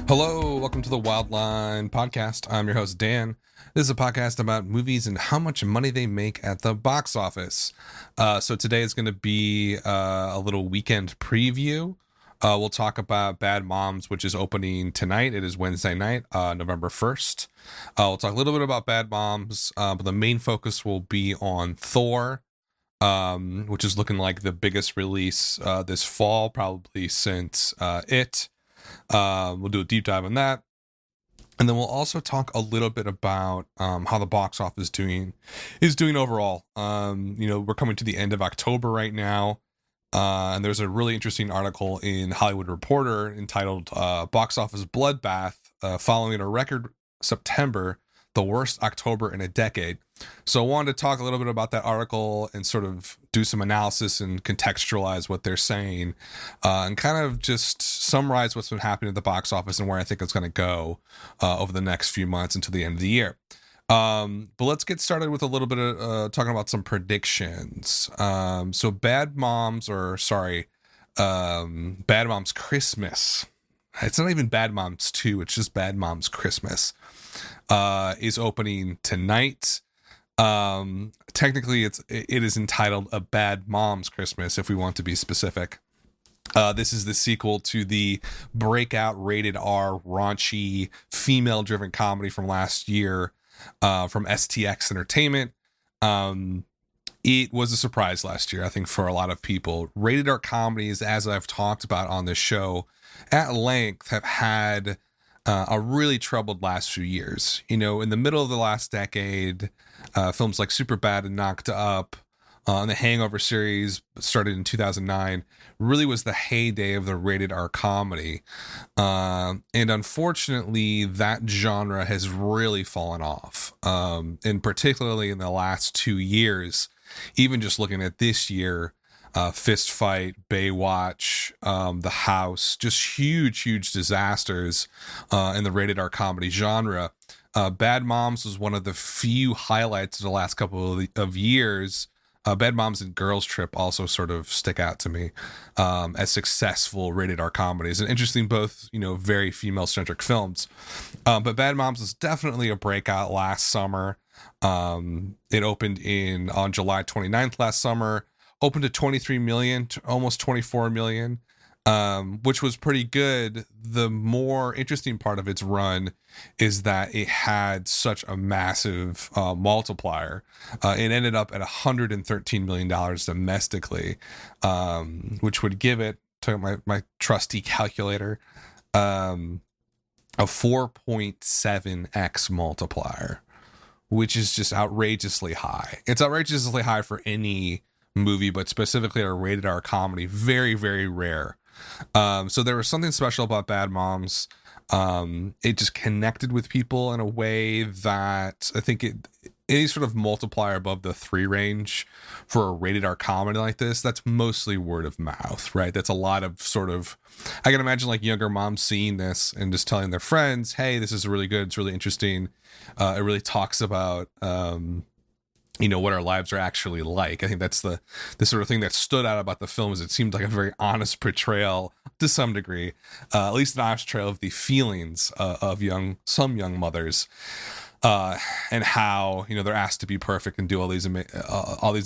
Hello, welcome to the Wildline Podcast. I'm your host, Dan. This is a podcast about movies and how much money they make at the box office. So today is going to be a little weekend preview. We'll talk about Bad Moms, which is opening tonight. It is Wednesday night, November 1st. We'll talk a little bit about Bad Moms, but the main focus will be on Thor, which is looking like the biggest release this fall, probably since It. We'll do a deep dive on that. And then we'll also talk a little bit about how the box office is doing overall. We're coming to the end of October right now. And there's a really interesting article in Hollywood Reporter entitled Box Office Bloodbath, following a record September, the worst October in a decade. So I wanted to talk a little bit about that article and sort of do some analysis and contextualize what they're saying, and kind of just summarize what's been happening at the box office and where I think it's going to go over the next few months until the end of the year. But let's get started with a little bit of talking about some predictions. So Bad Moms Christmas. It's not even Bad Moms 2, it's just Bad Moms Christmas. Is opening tonight. Technically it is entitled A Bad Mom's Christmas, if we want to be specific. This is the sequel to the breakout rated R raunchy female driven comedy from last year, from STX Entertainment. It was a surprise last year, I think, for a lot of people. Rated R comedies, as I've talked about on this show at length, have had a really troubled last few years. In the middle of the last decade, films like Superbad and Knocked Up, and the Hangover series started in 2009, really was the heyday of the rated R comedy. And unfortunately, that genre has really fallen off. And particularly in the last 2 years, even just looking at this year, Fist Fight, Baywatch, The House, just huge disasters in the rated R comedy genre. Bad Moms was one of the few highlights of the last couple of years. Bad Moms and Girls Trip also sort of stick out to me as successful rated R comedies, and interesting, both very female centric films. But Bad Moms was definitely a breakout last summer. It opened on July 29th last summer. Opened to 23 million, to almost 24 million, which was pretty good. The more interesting part of its run is that it had such a massive multiplier. It ended up at $113 million domestically, which would give it, to my trusty calculator, a 4.7x multiplier, which is just outrageously high. It's outrageously high for any movie, but specifically a rated R comedy. Very, very rare. So there was something special about Bad Moms. It just connected with people in a way that I think any sort of multiplier above the 3 range for a rated R comedy like this, that's mostly word of mouth, right? That's a lot of sort of, I can imagine like younger moms seeing this and just telling their friends, hey, this is really good, it's really interesting. It really talks about what our lives are actually like. I think that's the sort of thing that stood out about the film, is it seemed like a very honest portrayal to some degree, at least an honest portrayal of the feelings of some young mothers, and how they're asked to be perfect and do all these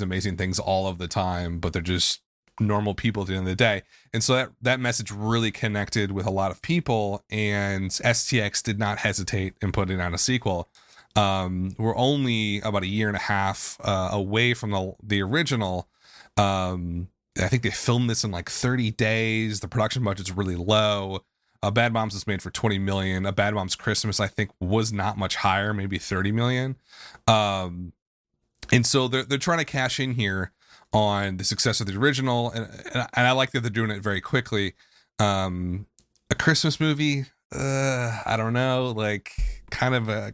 amazing things all of the time, but they're just normal people at the end of the day. And so that message really connected with a lot of people, and STX did not hesitate in putting out a sequel. We're only about a year and a half away from the original. I think they filmed this in like 30 days. The production budget's really low. Bad Moms was made for 20 million. A Bad Moms Christmas, I think, was not much higher, maybe 30 million. And so they're trying to cash in here on the success of the original, and I like that they're doing it very quickly. A Christmas movie, I don't know, like kind of a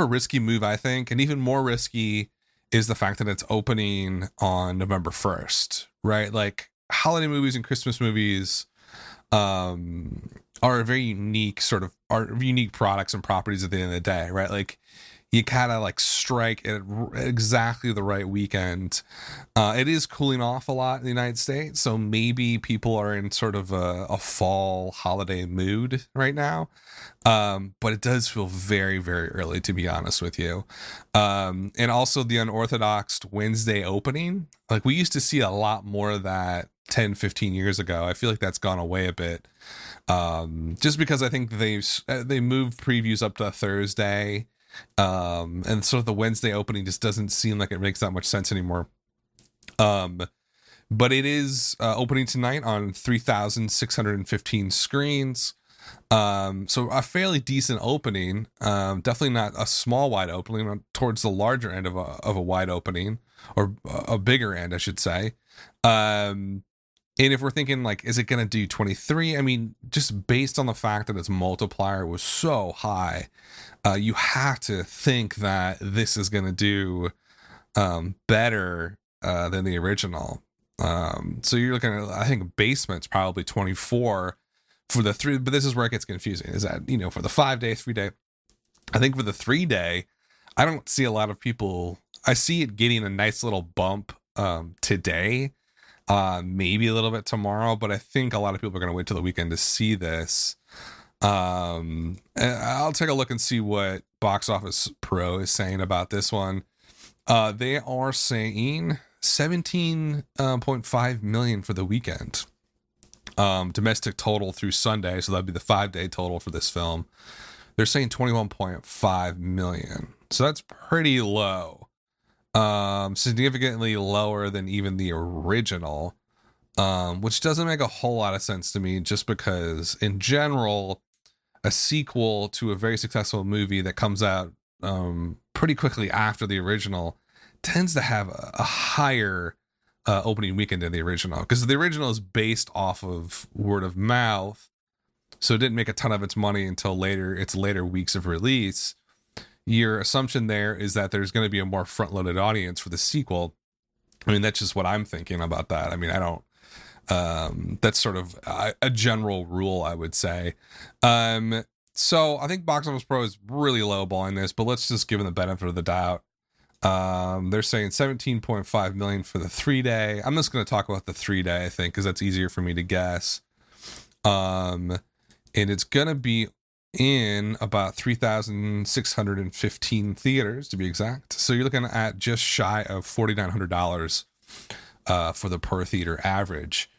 risky move, I think. And even more risky is the fact that it's opening on November 1st, right? Like, holiday movies and Christmas movies are a very unique products and properties at the end of the day, right? Like, you kind of like strike at exactly the right weekend. It is cooling off a lot in the United States, so maybe people are in sort of a fall holiday mood right now. But it does feel very, very early, to be honest with you. And also the unorthodox Wednesday opening. Like, we used to see a lot more of that 10, 15 years ago. I feel like that's gone away a bit. Just because I think they moved previews up to Thursday. And sort of the Wednesday opening just doesn't seem like it makes that much sense anymore. But it is opening tonight on 3,615 screens. So a fairly decent opening. Definitely not a small wide opening, towards the larger end of a wide opening, or a bigger end, I should say. And if we're thinking like, is it going to do 23? I mean, just based on the fact that its multiplier was so high, you have to think that this is going to do better than the original. So you're looking at, I think Basement's probably 24 for the 3, but this is where it gets confusing, is that, you know, for the 5-day, 3-day, I think for the 3-day, I don't see a lot of people. I see it getting a nice little bump today, maybe a little bit tomorrow, but I think a lot of people are going to wait till the weekend to see this. And I'll take a look and see what Box Office Pro is saying about this one. They are saying 17.5 million for the weekend. Domestic total through Sunday, so that'd be the 5-day total for this film. They're saying 21.5 million. So that's pretty low. Significantly lower than even the original. Which doesn't make a whole lot of sense to me, just because in general, a sequel to a very successful movie that comes out pretty quickly after the original tends to have a higher opening weekend than the original, because the original is based off of word of mouth, so it didn't make a ton of its money until later weeks of release. Your assumption there is that there's going to be a more front-loaded audience for the sequel. I mean, that's just what I'm thinking about that. I mean, I don't that's sort of a general rule, I would say. So I think Box Office Pro is really lowballing this, but let's just give them the benefit of the doubt. They're saying 17.5 million for the 3-day. I'm just going to talk about the 3-day, I think, because that's easier for me to guess. And it's going to be in about 3,615 theaters, to be exact. So you're looking at just shy of $4,900 for the per theater average.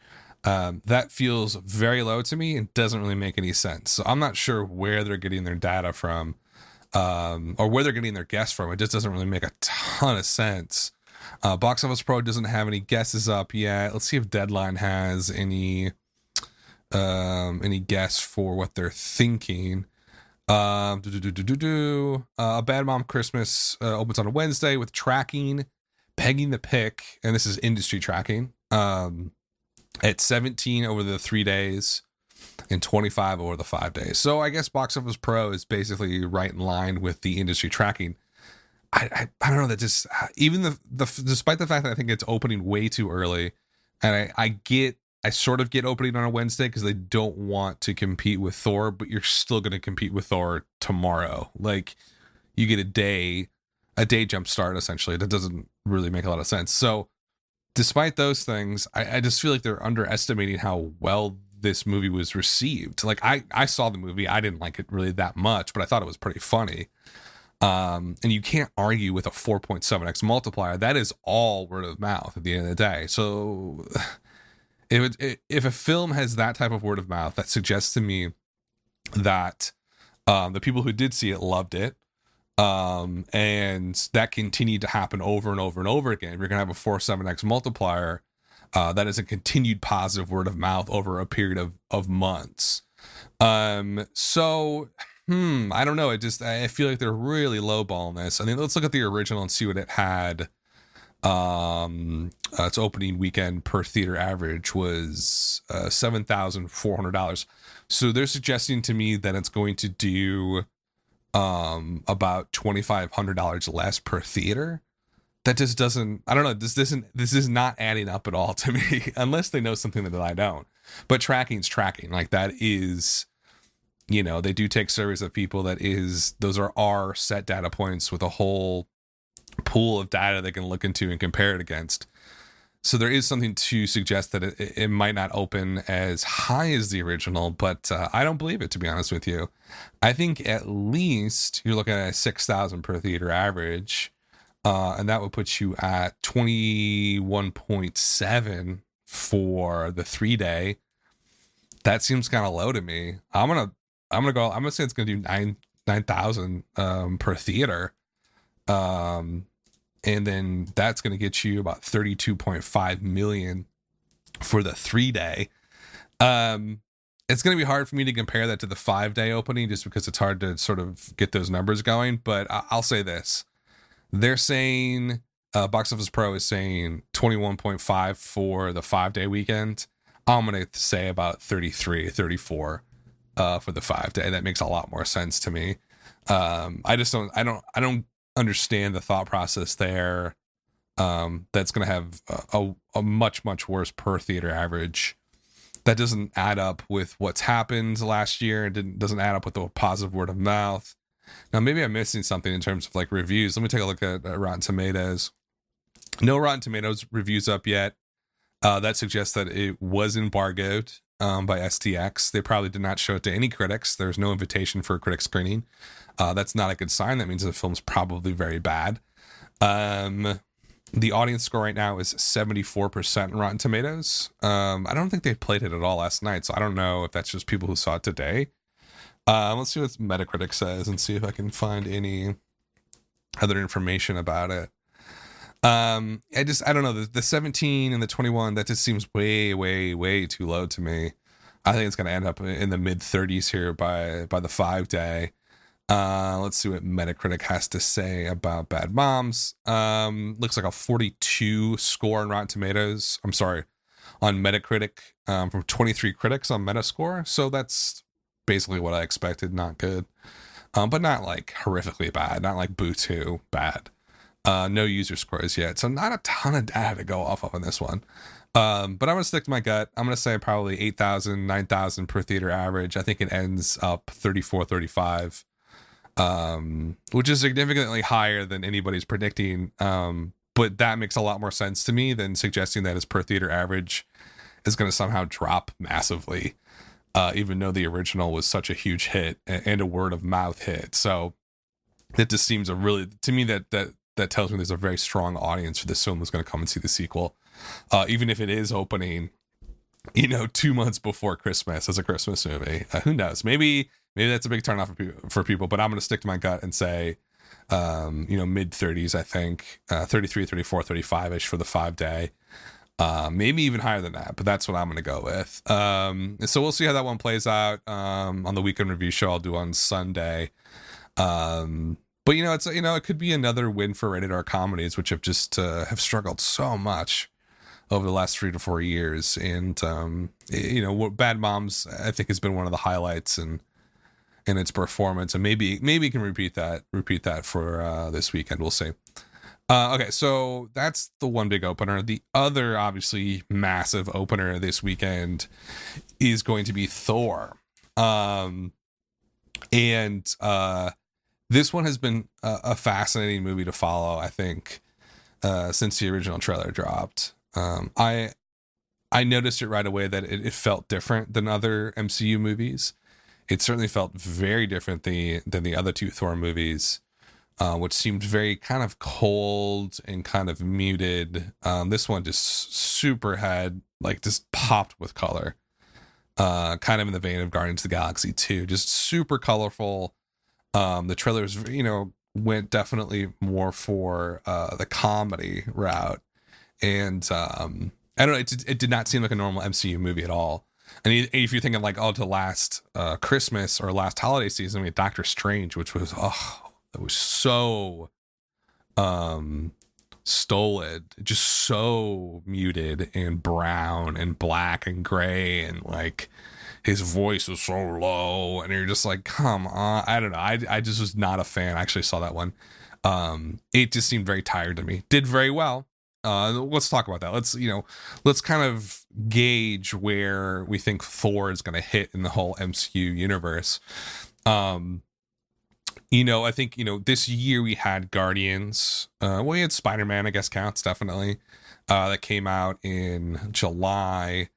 That feels very low to me and doesn't really make any sense. So I'm not sure where they're getting their data from. Or where they're getting their guests from. It just doesn't really make a ton of sense. Box Office Pro doesn't have any guesses up yet. Let's see if Deadline has any guess for what they're thinking. A Bad Mom Christmas opens on a Wednesday with tracking, pegging the pick, and this is industry tracking, at 17 over the 3 days and 25 over the 5 days. So I guess Box Office Pro is basically right in line with the industry tracking. I don't know, that just, even the despite the fact that I think it's opening way too early, and I sort of get opening on a Wednesday because they don't want to compete with Thor, but you're still going to compete with Thor tomorrow. Like, you get a day jump start, essentially. That doesn't really make a lot of sense. So despite those things, I just feel like they're underestimating how well this movie was received. Like, I saw the movie. I didn't like it really that much, but I thought it was pretty funny. And you can't argue with a 4.7x multiplier. That is all word of mouth at the end of the day. So if a film has that type of word of mouth, that suggests to me that the people who did see it loved it. And that continued to happen over and over and over again. You're going to have a 4.7x multiplier. That is a continued positive word of mouth over a period of months. So I don't know. I feel like they're really lowballing this. I mean, let's look at the original and see what it had. Its opening weekend per theater average was $7,400. So they're suggesting to me that it's going to do about $2,500 less per theater. That just doesn't, I don't know, this is not adding up at all to me, unless they know something that I don't. But tracking's tracking. Like, that is they do take surveys of people. Those are our set data points with a whole pool of data they can look into and compare it against. So there is something to suggest that it might not open as high as the original, but I don't believe it, to be honest with you. I think at least you're looking at a 6,000 per theater average, and that would put you at 21.7 for the 3-day. That seems kind of low to me. I'm gonna say it's gonna do 9,000 per theater. And then that's going to get you about 32.5 million for the 3-day. It's going to be hard for me to compare that to the 5-day opening just because it's hard to sort of get those numbers going. But I'll say this. They're saying, Box Office Pro is saying 21.5 for the 5-day weekend. I'm going to say about 33, 34 for the 5-day. That makes a lot more sense to me. I don't understand the thought process there. That's going to have a much worse per theater average. That doesn't add up with what's happened last year. It doesn't add up with the positive word of mouth. Now, maybe I'm missing something in terms of like reviews. Let me take a look at Rotten Tomatoes. No Rotten Tomatoes reviews up yet. That suggests that it was embargoed by STX. They probably did not show it to any critics. There's no invitation for a critic screening. That's not a good sign. That means the film's probably very bad. The audience score right now is 74% in Rotten Tomatoes. I don't think they played it at all last night, so I don't know if that's just people who saw it today. Let's see what Metacritic says and see if I can find any other information about it. I don't know. The 17 and the 21, that just seems way too low to me. I think it's going to end up in the mid 30s here by the 5-day. Let's see what Metacritic has to say about Bad Moms. Looks like a 42 score on Rotten Tomatoes. I'm sorry, on Metacritic, from 23 critics on Metascore. So that's basically what I expected. Not good, but not like horrifically bad. Not like Boo 2 bad. No user scores yet, so not a ton of data to go off of on this one. But I'm gonna stick to my gut. I'm gonna say probably 8,000, 9,000 per theater average. I think it ends up 34, 35. Which is significantly higher than anybody's predicting. But that makes a lot more sense to me than suggesting that his per theater average is going to somehow drop massively, even though the original was such a huge hit and a word of mouth hit. So it just seems to me that tells me there's a very strong audience for this film that's going to come and see the sequel, even if it is opening, 2 months before Christmas as a Christmas movie. Who knows? Maybe that's a big turnoff for people, but I'm going to stick to my gut and say, mid 30s, I think, 33, 34, 35-ish for the 5-day. Maybe even higher than that, but that's what I'm going to go with. So we'll see how that one plays out on the weekend review show I'll do on Sunday. But it could be another win for rated R comedies, which have just have struggled so much over the last 3 to 4 years. And Bad Moms, I think, has been one of the highlights in its performance, and maybe you can repeat that for this weekend. We'll see. Okay, so that's the one big opener. The other obviously massive opener this weekend is going to be Thor. This one has been a fascinating movie to follow, I think, since the original trailer dropped. I noticed it right away that it felt different than other MCU movies. It certainly felt very different than the other two Thor movies, which seemed very kind of cold and kind of muted. This one just super just popped with color, kind of in the vein of Guardians of the Galaxy 2, just super colorful. The trailers, went definitely more for the comedy route. And I don't know, it did not seem like a normal MCU movie at all. And if you're thinking like, to last Christmas or last holiday season, we had Doctor Strange, which was, that was so stolid, just so muted and brown and black and gray, and like his voice was so low, and you're just like, come on. I don't know. I just was not a fan. I actually saw that one. It just seemed very tired to me. Did very well. Let's talk about that. Let's kind of gauge where we think Thor is going to hit in the whole MCU universe. I think, this year we had Guardians. We had Spider-Man, I guess counts, definitely. That came out in July,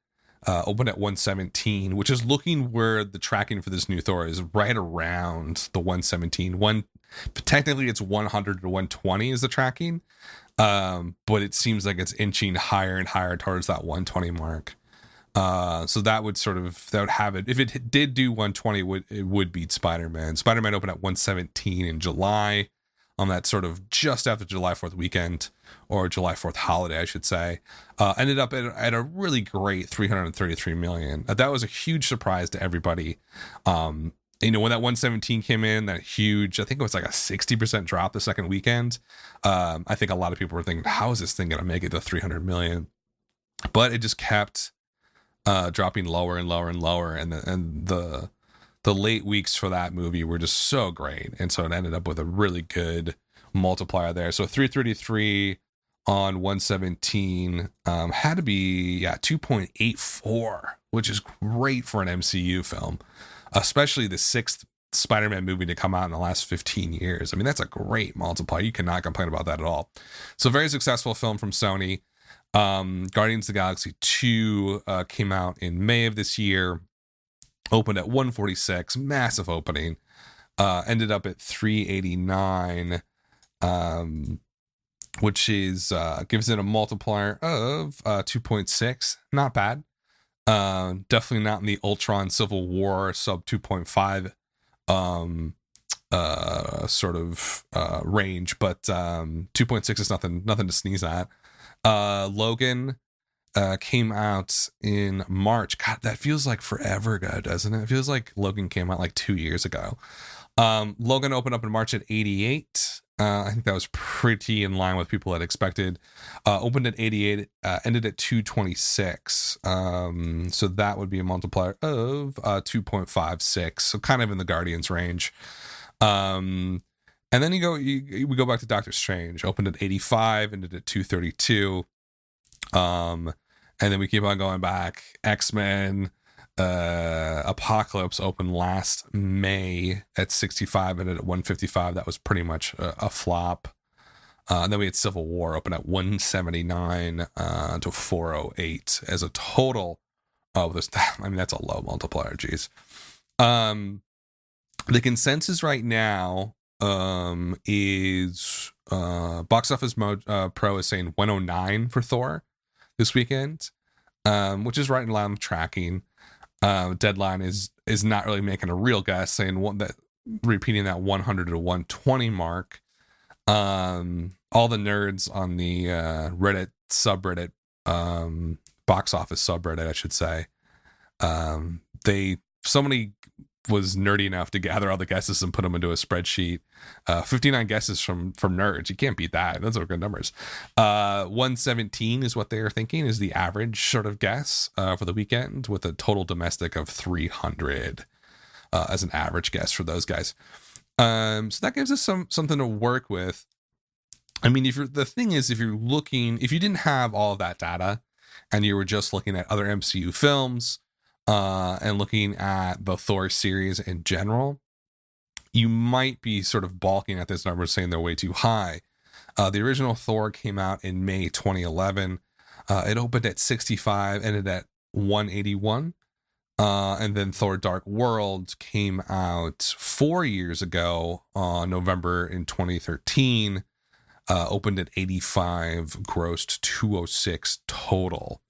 opened at 117, which is looking where the tracking for this new Thor is right around the 117. Technically it's 100 to 120 is the tracking. But it seems like it's inching higher and higher towards that 120 mark. So that would have it. If it did do 120, it would beat Spider-Man. Spider-Man opened at 117 in July, on that sort of just after July 4th weekend, or July 4th holiday, I should say. Ended up at a really great 333 million. That was a huge surprise to everybody. When that 117 came in, that huge, I think it was like a 60% drop the second weekend. I think a lot of people were thinking, how is this thing going to make it to 300 million? But it just kept dropping lower and lower and lower, and the late weeks for that movie were just so great, and so it ended up with a really good multiplier there. So 333 on 117 had to be 2.84, which is great for an MCU film, especially the sixth Spider-Man movie to come out in the last 15 years. I mean, that's a great multiplier. You cannot complain about that at all. So very successful film from Sony. Guardians of the Galaxy 2 came out in May of this year, opened at 146, massive opening, ended up at 389, which is gives it a multiplier of 2.6. Not bad. Definitely not in the Ultron Civil War sub 2.5 range, but 2.6 is nothing to sneeze at. Logan came out in March. God, that feels like forever ago, doesn't it? It feels like Logan came out like 2 years ago. Logan opened up in March at 88. I think that was pretty in line with people had expected. Opened at 88, ended at 226. So that would be a multiplier of 2.56. So kind of in the Guardians range. And then we go back to Doctor Strange. Opened at 85, ended at 232. And then we keep on going back. X-Men, Apocalypse opened last May at 65, ended at 155. That was pretty much a flop. And then we had Civil War open at 179 to 408 as a total. Oh, that's a low multiplier. Geez. The consensus right now is Box Office Pro is saying 109 for Thor this weekend, which is right in line with tracking. Deadline is not really making a real guess, saying repeating that 100 to 120 mark. All the nerds on the Reddit subreddit, box office subreddit, I should say, somebody was nerdy enough to gather all the guesses and put them into a spreadsheet. 59 guesses from nerds. You can't beat that. Those are good numbers. 117 is what they're thinking is the average sort of guess for the weekend, with a total domestic of 300 as an average guess for those guys. So that gives us something to work with. I mean, if you didn't have all of that data and you were just looking at other MCU films, and looking at the Thor series in general, you might be sort of balking at this number, saying they're way too high. The original Thor came out in May 2011. It opened at 65, ended at 181. And then Thor Dark World came out 4 years ago on November in 2013. Opened at 85, grossed 206 total.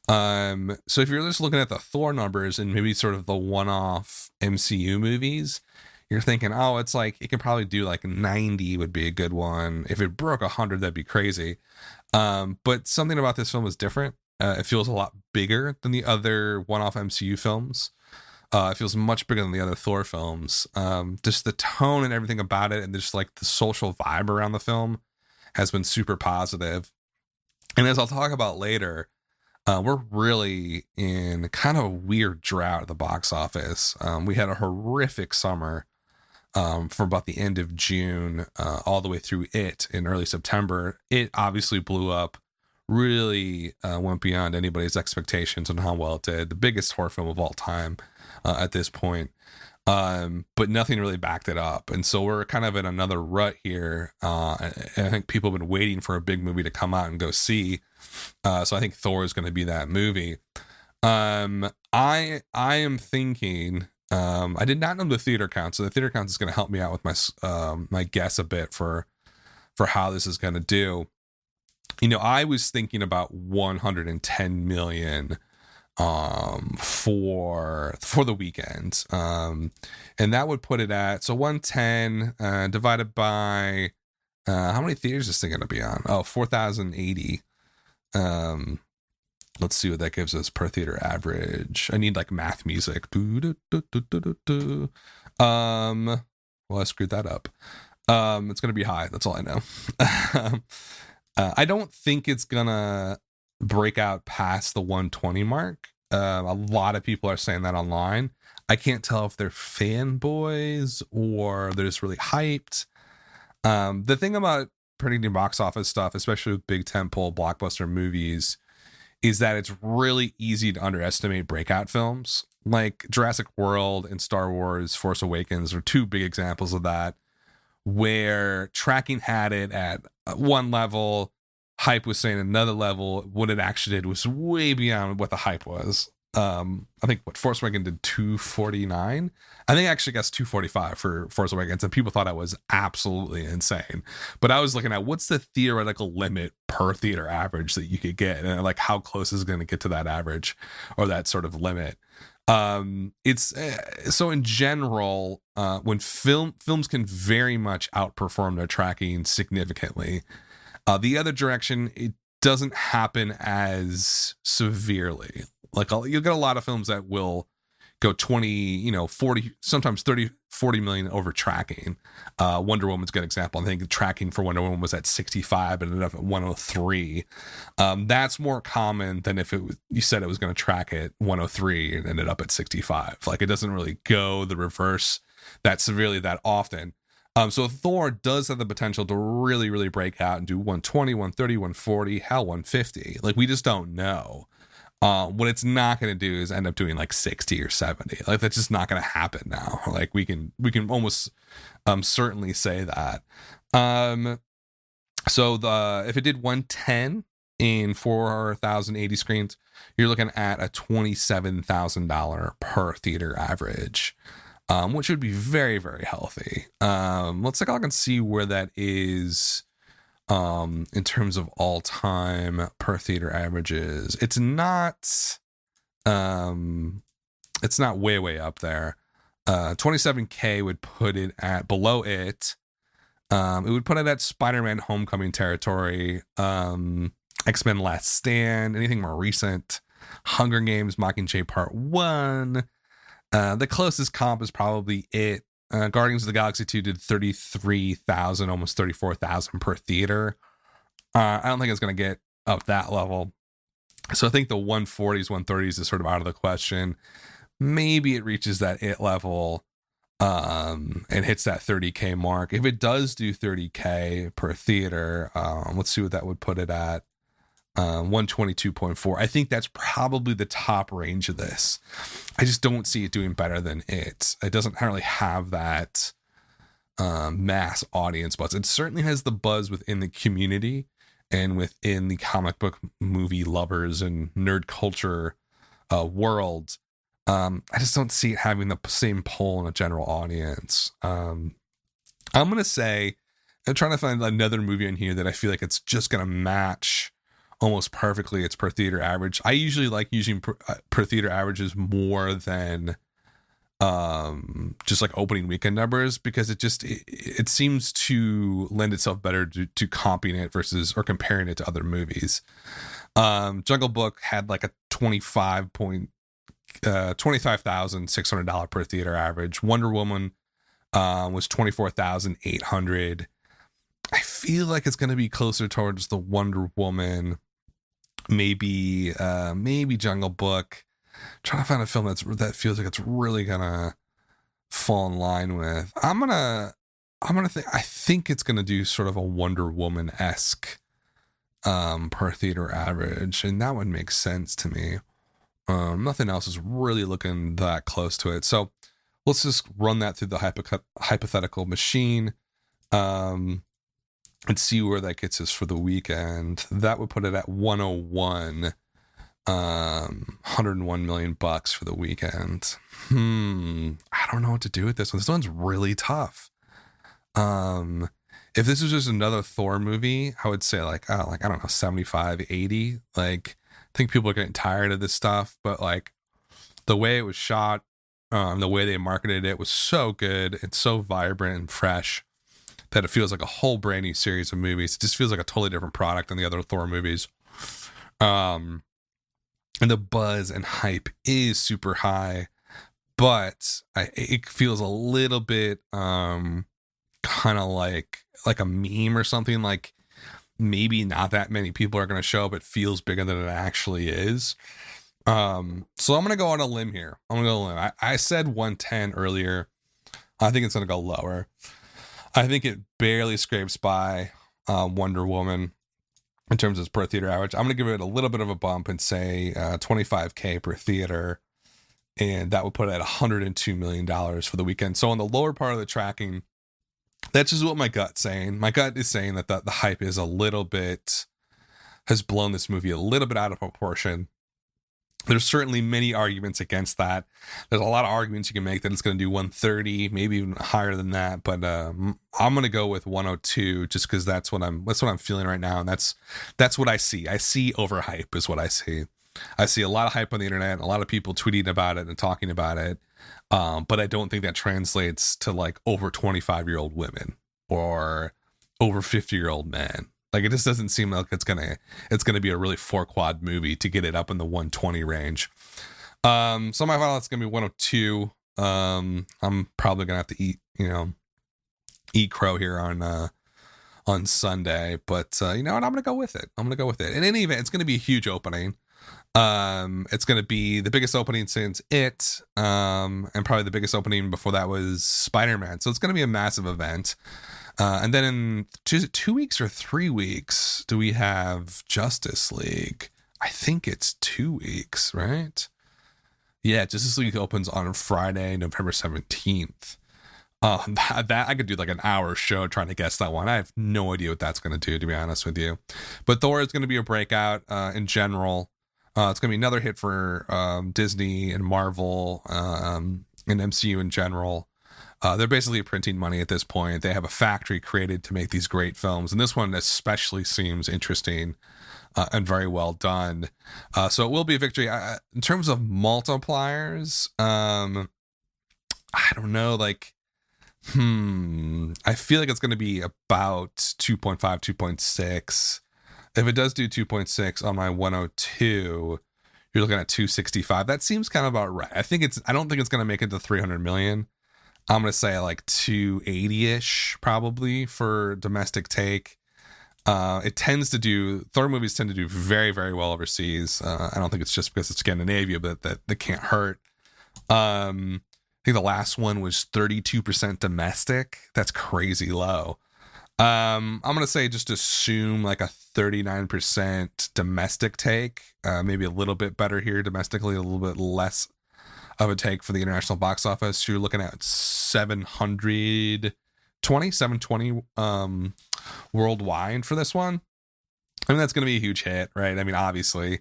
So if you're just looking at the Thor numbers and maybe sort of the one-off MCU movies, you're thinking, oh, it's like it could probably do like 90 would be a good one. If it broke 100, that'd be crazy. But something about this film is different. It feels a lot bigger than the other one-off MCU films. It feels much bigger than the other Thor films. Just the tone and everything about it, and just like the social vibe around the film has been super positive. And as I'll talk about later, we're really in kind of a weird drought at the box office. We had a horrific summer for about the end of June all the way through It in early September. It obviously blew up, really went beyond anybody's expectations on how well it did. The biggest horror film of all time at this point. But nothing really backed it up. And so we're kind of in another rut here. And I think people have been waiting for a big movie to come out and go see. So I think Thor is going to be that movie. I am thinking, I did not know the theater count, so the theater count is going to help me out with my guess a bit for how this is going to do. You know, I was thinking about 110 million for the weekend, and that would put it at, so 110 divided by how many theaters is this thing going to be on? 4,080. Let's see what that gives us per theater average. I need like math music. Well, I screwed that up. It's going to be high. That's all I know. I don't think it's going to break out past the 120 mark. A lot of people are saying that online. I can't tell if they're fanboys or they're just really hyped. The thing about predicting box office stuff, especially with big tentpole blockbuster movies, is that it's really easy to underestimate breakout films. Like Jurassic World and Star Wars Force Awakens are two big examples of that, where tracking had it at one level, hype was saying another level. What it actually did was way beyond what the hype was. I think Force Awakens did 249. I think I actually guessed 245 for Force Awakens, and people thought I was absolutely insane. But I was looking at what's the theoretical limit per theater average that you could get, and like how close is it going to get to that average or that sort of limit. It's so in general, when films can very much outperform their tracking significantly. The other direction, it doesn't happen as severely. Like you'll get a lot of films that will go 20, 40, sometimes 30, 40 million over tracking. Wonder Woman's a good example. I think the tracking for Wonder Woman was at 65 and ended up at 103. That's more common than if you said it was going to track at 103 and ended up at 65. Like it doesn't really go the reverse that severely that often. So Thor does have the potential to really, really break out and do 120, 130, 140, hell, 150. Like we just don't know. What it's not going to do is end up doing like 60 or 70. Like that's just not going to happen now. Like we can almost certainly say that. So if it did 110 in 4,080 screens, you're looking at a $27,000 per theater average, which would be very, very healthy. Let's take a look and see where that is. In terms of all time per theater averages, it's not way up there. 27K would put it at below it. It would put it at Spider-Man Homecoming territory, X-Men Last Stand, anything more recent, Hunger Games Mockingjay Part 1. The closest comp is probably It. Guardians of the Galaxy 2 did 33,000, almost 34,000 per theater. I don't think it's going to get up that level. So I think the 140s, 130s is sort of out of the question. Maybe it reaches that It level and hits that 30K mark. If it does do 30K per theater, let's see what that would put it at. 122.4. I think that's probably the top range of this. I just don't see it doing better than It. It doesn't really have that mass audience buzz. It certainly has the buzz within the community and within the comic book movie lovers and nerd culture world. I just don't see it having the same pull in a general audience. I'm gonna say, I'm trying to find another movie in here that I feel like it's just gonna match almost perfectly its per theater average. I usually like using per theater averages more than just like opening weekend numbers, because it seems to lend itself better to comping it versus or comparing it to other movies. Jungle Book had like a $25,600 per theater average. Wonder Woman was 24,800. I feel like it's going to be closer towards the Wonder Woman, maybe Jungle Book. I'm trying to find a film that feels like it's really gonna fall in line with. I think it's gonna do sort of a Wonder Woman-esque per theater average, and that would make sense to me. Nothing else is really looking that close to it. So let's just run that through the hypothetical machine, and see where that gets us for the weekend. That would put it at 101, 101 million bucks for the weekend. I don't know what to do with this one. This one's really tough. If this was just another Thor movie, I would say like I don't know, 75, 80. Like, I think people are getting tired of this stuff, but like the way it was shot, the way they marketed it was so good. It's so vibrant and fresh that it feels like a whole brand new series of movies. It just feels like a totally different product than the other Thor movies. And the buzz and hype is super high, but it feels a little bit kind of like a meme or something. Like, maybe not that many people are going to show up. It feels bigger than it actually is. So I'm going to go on a limb here. I said 110 earlier. I think it's going to go lower. I think it barely scrapes by Wonder Woman in terms of per theater average. I'm going to give it a little bit of a bump and say $25K per theater. And that would put it at $102 million for the weekend. So on the lower part of the tracking, that's just what my gut's saying. My gut is saying that the hype is has blown this movie a little bit out of proportion. There's certainly many arguments against that. There's a lot of arguments you can make that it's going to do 130, maybe even higher than that. But I'm going to go with 102 just because that's what I'm feeling right now, and that's what I see. I see overhype is what I see. I see a lot of hype on the internet, a lot of people tweeting about it and talking about it. But I don't think that translates to like over 25-year-old women or over 50-year-old men. Like, it just doesn't seem like it's gonna be a really four-quad movie to get it up in the 120 range. So my final is gonna be 102. I'm probably gonna have to eat crow here on Sunday, but you know what? I'm gonna go with it. In any event, it's gonna be a huge opening. It's gonna be the biggest opening since It, and probably the biggest opening before that was Spider-Man. So it's gonna be a massive event. And then in 2 weeks or 3 weeks, do we have Justice League? I think it's 2 weeks, right? Yeah, Justice League opens on Friday, November 17th. That I could do like an hour show trying to guess that one. I have no idea what that's going to do, to be honest with you. But Thor is going to be a breakout in general. It's going to be another hit for Disney and Marvel and MCU in general. They're basically printing money at this point. They have a factory created to make these great films, and this one especially seems interesting and very well done. So it will be a victory. In terms of multipliers, I don't know. Like, I feel like it's going to be about 2.5, 2.6. If it does do 2.6 on my 102, you're looking at 265. That seems kind of about right. I don't think it's going to make it to 300 million. I'm going to say like 280-ish probably for domestic take. Thor movies tend to do very, very well overseas. I don't think it's just because it's Scandinavia, but that they can't hurt. I think the last one was 32% domestic. That's crazy low. I'm going to say just assume like a 39% domestic take. Maybe a little bit better here domestically, a little bit less of a take for the international box office. You're looking at 720 worldwide for this one. I mean, that's going to be a huge hit, right? I mean, obviously,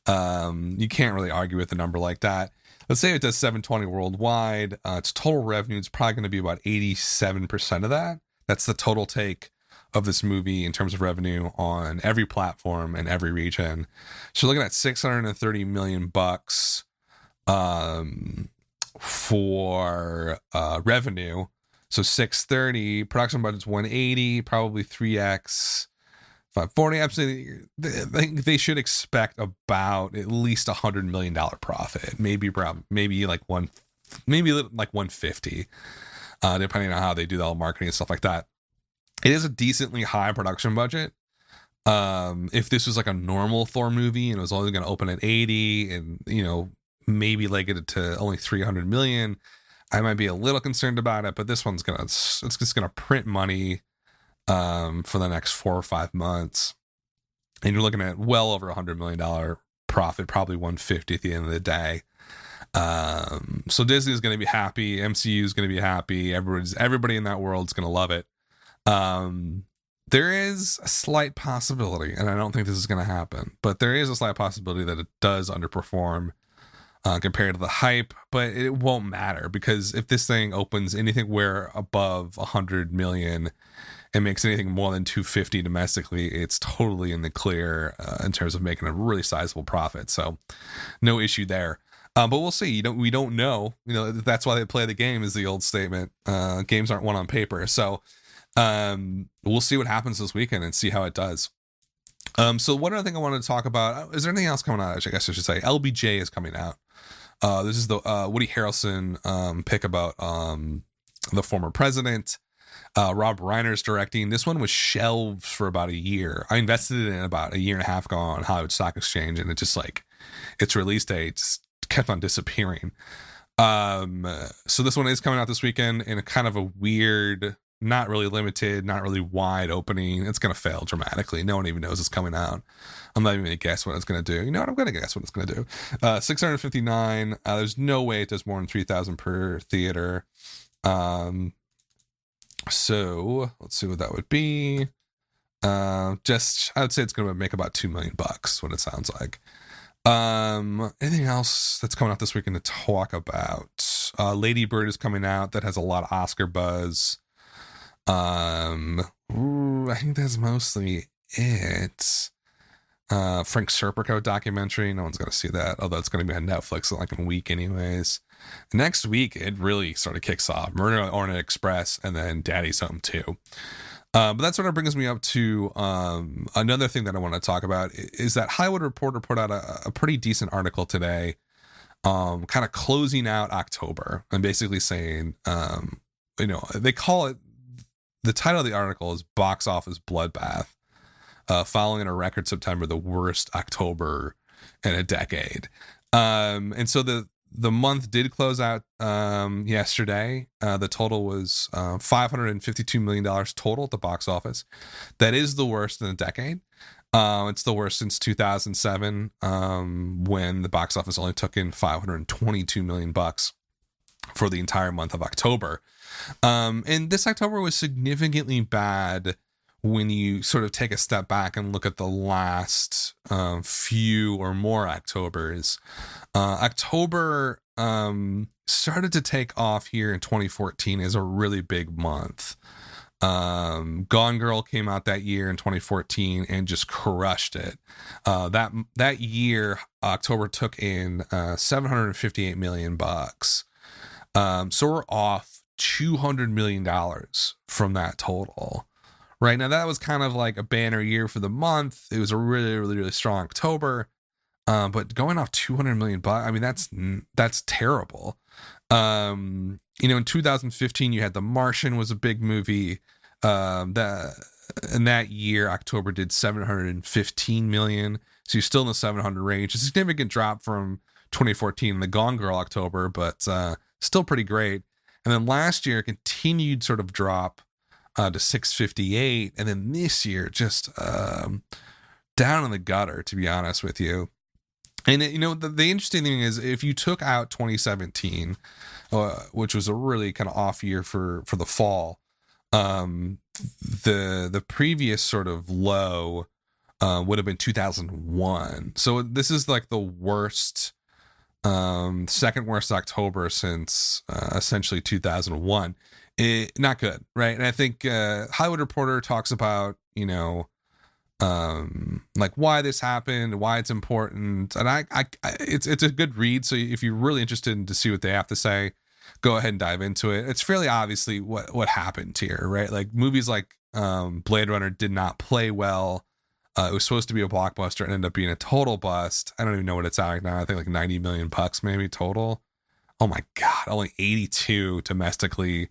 you can't really argue with a number like that. Let's say it does 720 worldwide. Its total revenue is probably going to be about 87% of that. That's the total take of this movie in terms of revenue on every platform and every region. So you're looking at 630 million bucks for revenue. So 630, production budget's 180, probably 3x 540. Absolutely, I think they should expect about at least $100 million profit. Maybe like 150, depending on how they do the marketing and stuff like that. It is a decently high production budget. If this was like a normal Thor movie and it was only going to open at 80 and maybe like it to only 300 million, I might be a little concerned about it, but this one's it's just gonna print money for the next 4 or 5 months, and you're looking at well over $100 million profit, probably 150 at the end of the day. So Disney is going to be happy, MCU is going to be happy, everybody in that world is going to love it. There is a slight possibility, and I don't think this is going to happen, but there is a slight possibility that it does underperform compared to the hype, but it won't matter, because if this thing opens anything where above 100 million and makes anything more than 250 domestically, it's totally in the clear in terms of making a really sizable profit. So no issue there. But we'll see. We don't know. That's why they play the game, is the old statement. Games aren't won on paper. So we'll see what happens this weekend and see how it does. So one other thing I wanted to talk about, is there anything else coming out? I guess I should say LBJ is coming out. This is the Woody Harrelson pick about the former president. Rob Reiner's directing. This one was shelved for about a year. I invested in it about a year and a half ago on Hollywood Stock Exchange, and it just its release date just kept on disappearing. So this one is coming out this weekend in a kind of a weird, not really limited, not really wide opening. It's going to fail dramatically. No one even knows it's coming out. I'm not even going to guess what it's going to do. You know what? I'm going to guess what it's going to do. 659. There's no way it does more than 3,000 per theater. So let's see what that would be. I would say it's going to make about $2 million, what it sounds like. Anything else that's coming out this weekend to talk about? Lady Bird is coming out. That has a lot of Oscar buzz. I think that's mostly it. Frank Serpico documentary. No one's going to see that, although it's going to be on Netflix in a week anyways. Next week, it really sort of kicks off. Murder on the Orient Express, and then Daddy's Home 2. But that sort of brings me up to another thing that I want to talk about, is that Hollywood Reporter put out a pretty decent article today, kind of closing out October and basically saying, they call it, the title of the article is Box Office Bloodbath, following a record September, the worst October in a decade. And so the month did close out yesterday. The total was $552 million total at the box office. That is the worst in a decade. It's the worst since 2007, when the box office only took in $522 million for the entire month of October. And this October was significantly bad when you sort of take a step back and look at the last few or more Octobers. October started to take off here in 2014 as a really big month. Gone Girl came out that year in 2014 and just crushed it. That year, October took in $758 million. So we're off $200 million from that total. Right now, that was kind of like a banner year for the month. It was a really, really, really strong October, but going off $200 million, I mean, that's terrible. In 2015, you had The Martian was a big movie. In that year, October did $715 million. So you're still in the 700 range. A significant drop from 2014, the Gone Girl October, but still pretty great. And then last year, continued sort of drop to 658, and then this year just down in the gutter, to be honest with you. And the interesting thing is, if you took out 2017, which was a really kind of off year for the fall, the previous sort of low would have been 2001. So this is like the worst, second worst October since essentially 2001. Not good, right? And I think Hollywood Reporter talks about, like why this happened, why it's important, and it's a good read. So if you're really interested to see what they have to say, go ahead and dive into it. It's fairly obviously what happened here, right? Like movies like Blade Runner did not play well. It was supposed to be a blockbuster and ended up being a total bust. I don't even know what it's at now. I think like $90 million maybe total. Oh my God, only 82 domestically.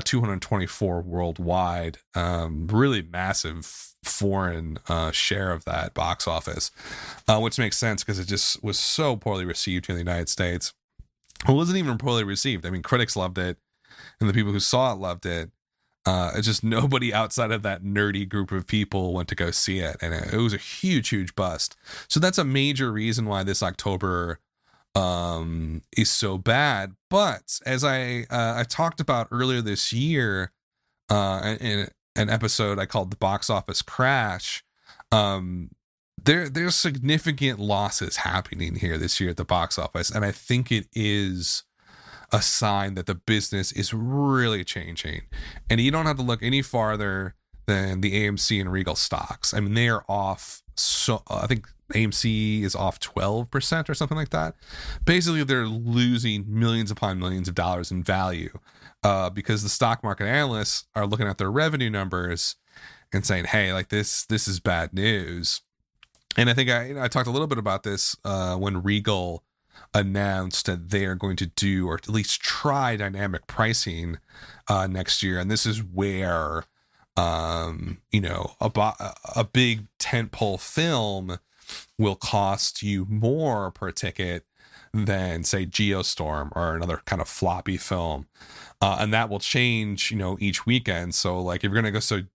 224 worldwide, really massive foreign share of that box office, which makes sense because it just was so poorly received here in the United States. It wasn't even poorly received. I mean, critics loved it, and the people who saw it loved it. It's just nobody outside of that nerdy group of people went to go see it, and it was a huge bust. So that's a major reason why this October is so bad. But as I talked about earlier this year, in an episode I called the box office crash, there's significant losses happening here this year at the box office, and I think it is a sign that the business is really changing. And you don't have to look any farther than the AMC and Regal stocks. I mean, they are off. So I think AMC is off 12% or something like that. Basically, they're losing millions upon millions of dollars in value because the stock market analysts are looking at their revenue numbers and saying, "Hey, like this is bad news." And I think I talked a little bit about this when Regal announced that they are going to do, or at least try, dynamic pricing next year. And this is where a big tentpole film will cost you more per ticket than, say, Geostorm or another kind of floppy film, and that will change each weekend. So like if you're gonna go see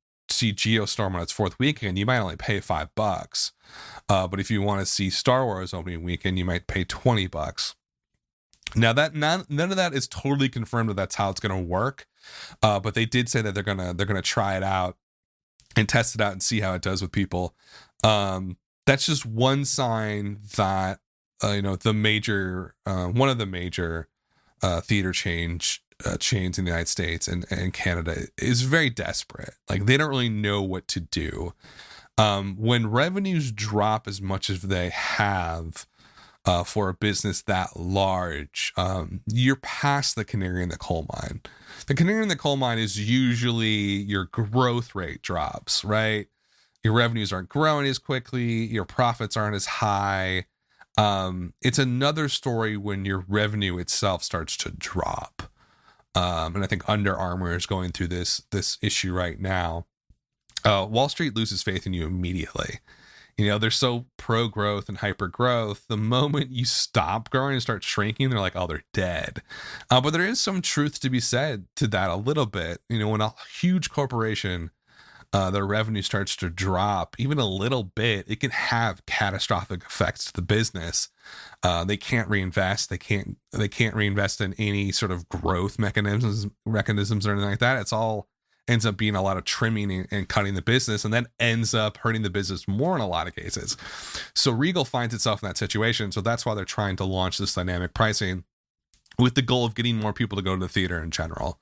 Geostorm on its fourth weekend, you might only pay $5. But if you want to see Star Wars opening weekend, you might pay $20. Now that none of that is totally confirmed that that's how it's going to work. But they did say that they're gonna try it out and test it out and see how it does with people. That's just one sign that the major one of the major theater chains in the United States and Canada is very desperate. Like they don't really know what to do. When revenues drop as much as they have for a business that large, you're past the canary in the coal mine. The canary in the coal mine is usually your growth rate drops, right? Your revenues aren't growing as quickly, your profits aren't as high. It's another story when your revenue itself starts to drop. And I think Under Armour is going through this issue right now. Wall Street loses faith in you immediately. They're so pro growth and hyper growth. The moment you stop growing and start shrinking, they're like, oh, they're dead. But there is some truth to be said to that a little bit. When a huge corporation, their revenue starts to drop even a little bit, it can have catastrophic effects to the business. They can't reinvest. They can't reinvest in any sort of growth mechanisms or anything like that. It's all ends up being a lot of trimming and cutting the business, and then ends up hurting the business more in a lot of cases. So Regal finds itself in that situation. So that's why they're trying to launch this dynamic pricing with the goal of getting more people to go to the theater in general.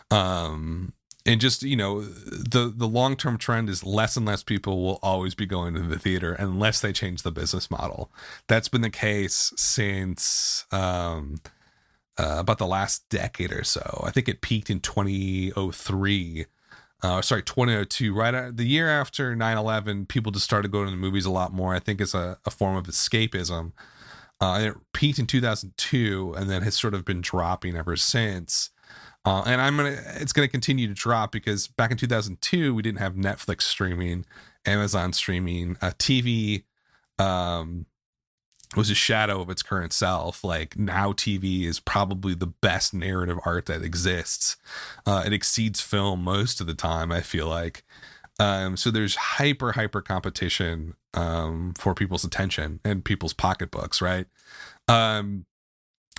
And just, the long-term trend is less and less people will always be going to the theater unless they change the business model. That's been the case since about the last decade or so. I think it peaked in 2002, right the year after 9/11. People just started going to the movies a lot more. I think it's a form of escapism. And it peaked in 2002 and then has sort of been dropping ever since. And it's gonna continue to drop because back in 2002 we didn't have Netflix streaming, Amazon streaming, TV was a shadow of its current self. Like now TV is probably the best narrative art that exists. It exceeds film most of the time, I feel like. So there's hyper competition for people's attention and people's pocketbooks, right?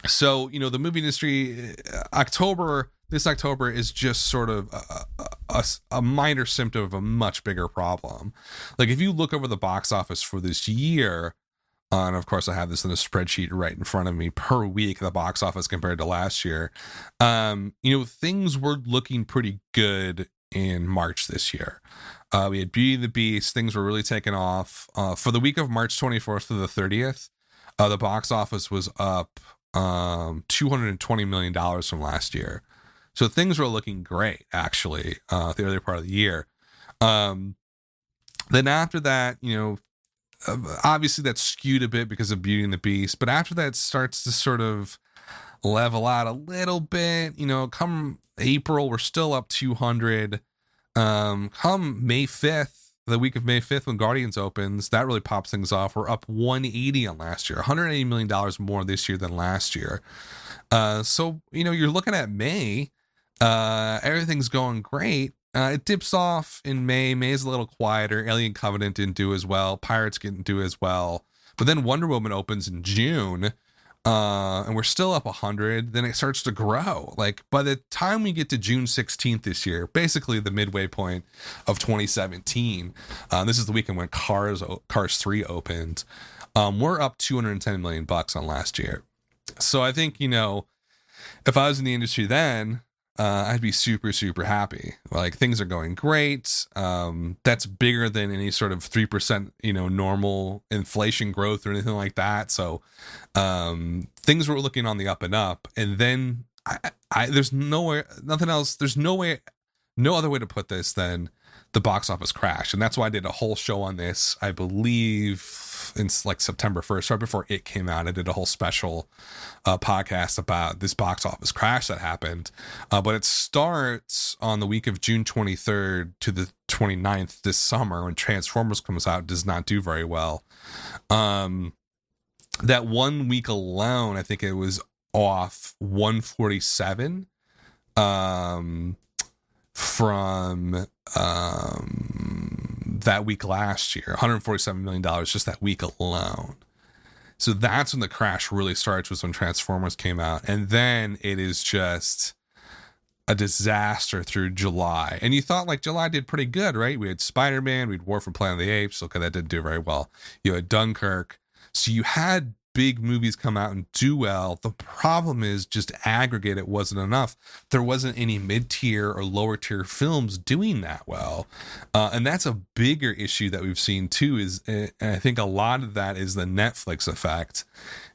So, the movie industry, this October is just sort of a minor symptom of a much bigger problem. Like if you look over the box office for this year, and of course I have this in a spreadsheet right in front of me per week, the box office compared to last year, things were looking pretty good in March this year. We had Beauty and the Beast. Things were really taking off. For the week of March 24th to the 30th, the box office was up $220 million from last year. So things were looking great, actually, the earlier part of the year. Then after that, obviously that's skewed a bit because of Beauty and the Beast, but after that it starts to sort of level out a little bit. Come April, we're still up 200. Come May 5th, the week of May 5th when Guardians opens, that really pops things off. We're up 180 on last year, $180 million more this year than last year. So you're looking at May. Everything's going great. It dips off in May. May is a little quieter. Alien Covenant didn't do as well. Pirates didn't do as well. But then Wonder Woman opens in June, and we're still up 100. Then it starts to grow. Like by the time we get to June 16th this year, basically the midway point of 2017, this is the weekend when Cars 3 opened. We're up $210 million on last year. So I think, if I was in the industry then, I'd be super, super happy. Like things are going great. That's bigger than any sort of 3%, normal inflation growth or anything like that. So things were looking on the up and up. And then there's nowhere, nothing else. There's no other way to put this than the box office crash. And that's why I did a whole show on this, I believe it's like September 1st, right before it came out. I did a whole special podcast about this box office crash that happened. But it starts on the week of June 23rd to the 29th this summer when Transformers comes out. Does not do very well. That 1 week alone, I think it was off 147 from that week last year. $147 million just that week alone. So that's when the crash really starts, was when Transformers came out. And then it is just a disaster through July. And you thought like July did pretty good, right? We had Spider-Man, we had War for Planet of the Apes. Okay, that didn't do very well. You had Dunkirk. So you had big movies come out and do well. The problem is just aggregate, it wasn't enough. There wasn't any mid-tier or lower tier films doing that well. And that's a bigger issue that we've seen too, is, and I think a lot of that is the Netflix effect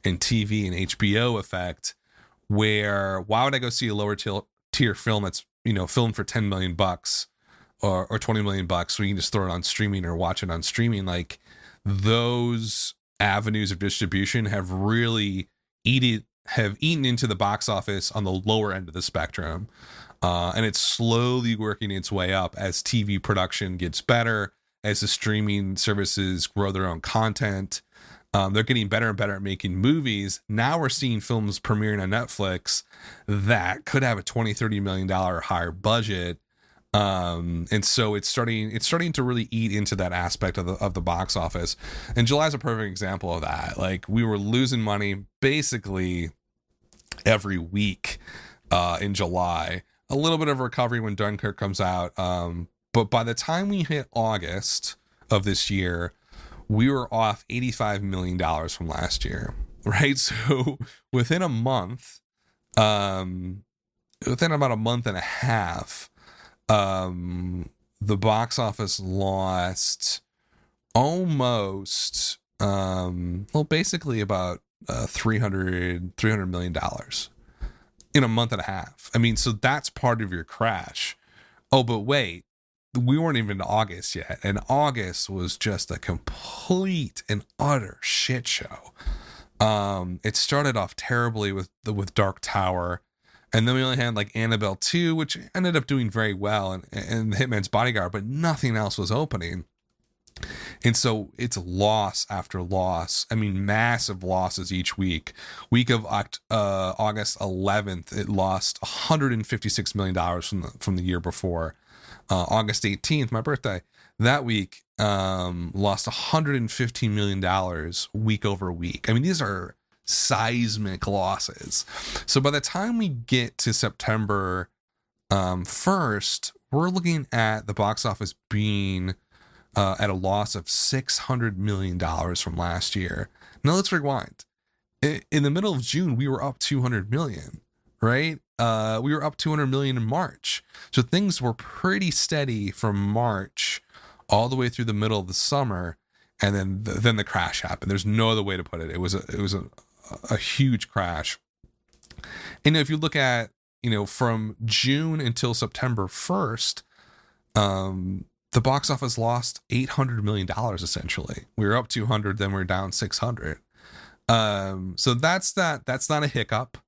and TV and HBO effect, where why would I go see a lower tier film that's, filmed for $10 million or $20 million so you can just throw it on streaming or watch it on streaming? Like those avenues of distribution have really eaten into the box office on the lower end of the spectrum, and it's slowly working its way up as TV production gets better, as the streaming services grow their own content. They're getting better and better at making movies. Now we're seeing films premiering on Netflix that could have a $20-30 million higher budget. And so it's starting to really eat into that aspect of the box office. And July's a perfect example of that. Like we were losing money basically every week in July. A little bit of recovery when Dunkirk comes out. But by the time we hit August of this year, we were off $85 million from last year, right? So within a month, within about a month and a half, the box office lost almost basically about $300 million in a month and a half. I mean, so that's part of your crash. Oh, but wait, we weren't even in August yet, and August was just a complete and utter shit show. It started off terribly with Dark Tower. And then we only had like Annabelle 2, which ended up doing very well, and Hitman's Bodyguard, but nothing else was opening. And so it's loss after loss. I mean, massive losses each week. Week of August 11th, it lost $156 million from the year before. August 18th, my birthday, that week, lost $115 million week over week. I mean, these are seismic losses. So by the time we get to September 1st, we're looking at the box office being at a loss of $600 million from last year. Now let's rewind. In the middle of June, we were up 200 million, right? We were up 200 million in March. So things were pretty steady from March all the way through the middle of the summer. And then the crash happened. There's no other way to put it. It was a huge crash. And if you look at, from June until September 1st, the box office lost $800 million essentially. We were up 200, then we were down 600. So that's not a hiccup.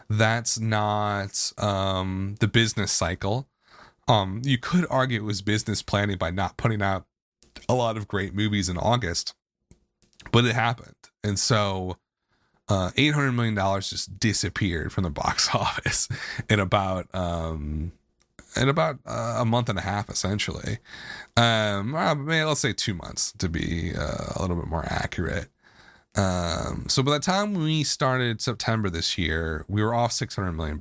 That's not the business cycle. You could argue it was business planning by not putting out a lot of great movies in August, but it happened. And so $800 million just disappeared from the box office in about a month and a half, essentially. Maybe let's say 2 months to be a little bit more accurate. So by the time we started September this year, we were off $600 million.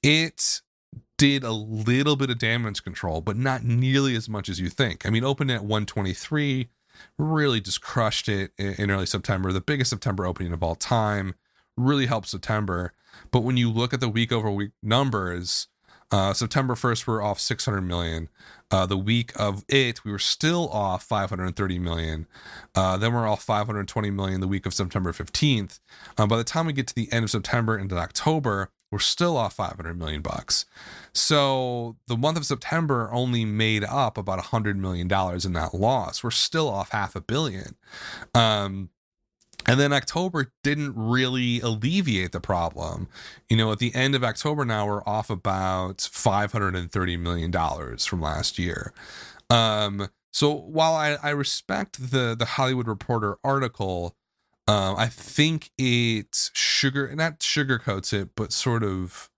It did a little bit of damage control, but not nearly as much as you think. I mean, opened at 123, really just crushed it in early September. The biggest September opening of all time, really helped September. But when you look at the week over week numbers, September 1st, we're off 600 million. The week of it, we were still off 530 million. Then we're off 520 million the week of September 15th. By the time we get to the end of September into October, we're still off 500 million bucks. So the month of September only made up about $100 million in that loss. We're still off $500 million. And then October didn't really alleviate the problem. You know, at the end of October now, we're off about $530 million from last year. So while I respect the Hollywood Reporter article, I think it not sugarcoats it, but sort of